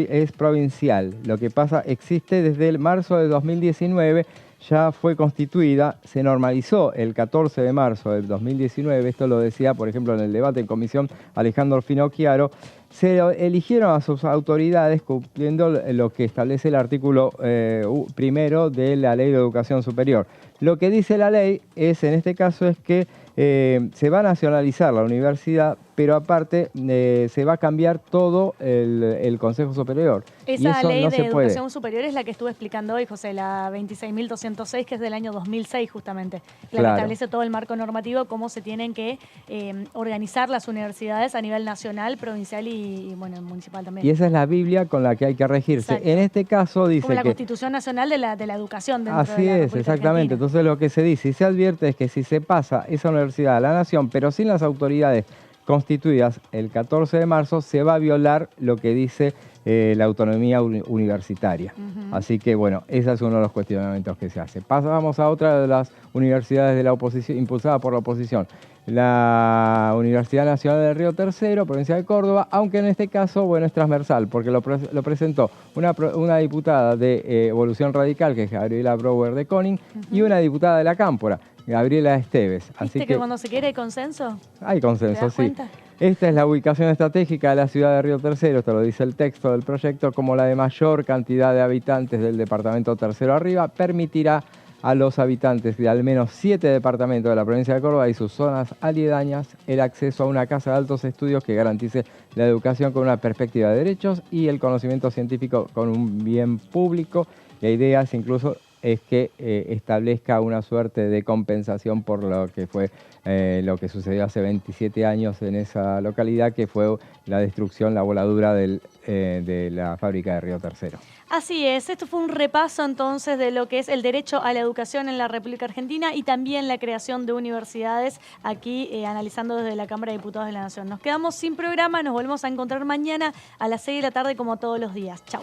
es provincial. Lo que pasa, existe desde el marzo de 2019, ya fue constituida, se normalizó el 14 de marzo del 2019, esto lo decía, por ejemplo, en el debate en comisión Alejandro Finocchiaro. Se eligieron a sus autoridades cumpliendo lo que establece el artículo primero de la Ley de Educación Superior. Lo que dice la ley en este caso es que se va a nacionalizar la universidad, pero aparte se va a cambiar todo el Consejo Superior. Esa ley de educación superior es la que estuve explicando hoy, José, la 26.206, que es del año 2006 justamente, la que establece todo el marco normativo, cómo se tienen que organizar las universidades a nivel nacional, provincial y municipal también. Y esa es la Biblia con la que hay que regirse. Exacto. En este caso dice como la Constitución Nacional de la Educación dentro así de la es, República exactamente. Argentina. Entonces lo que se dice y se advierte es que si se pasa esa universidad a la nación, pero sin las autoridades constituidas el 14 de marzo, se va a violar lo que dice la autonomía universitaria. Así que ese es uno de los cuestionamientos que se hace. Pasamos a otra de las universidades de la oposición, impulsada por la oposición, la Universidad Nacional del Río Tercero, provincia de Córdoba, aunque en este caso es transversal, porque lo presentó una diputada de Evolución Radical, que es Gabriela Brouwer de Koning, y una diputada de la Cámpora, Gabriela Esteves. ¿Viste que cuando se quiere hay consenso? Hay consenso, ¿Te das cuenta? Esta es la ubicación estratégica de la ciudad de Río Tercero, esto lo dice el texto del proyecto, como la de mayor cantidad de habitantes del departamento Tercero Arriba, permitirá a los habitantes de al menos 7 departamentos de la provincia de Córdoba y sus zonas aledañas el acceso a una casa de altos estudios que garantice la educación con una perspectiva de derechos y el conocimiento científico con un bien público. La idea es incluso es que establezca una suerte de compensación por lo que fue lo que sucedió hace 27 años en esa localidad, que fue la destrucción, la voladura de la fábrica de Río Tercero. Así es, esto fue un repaso entonces de lo que es el derecho a la educación en la República Argentina y también la creación de universidades aquí analizando desde la Cámara de Diputados de la Nación. Nos quedamos sin programa, nos volvemos a encontrar mañana a las 6 de la tarde como todos los días. Chau.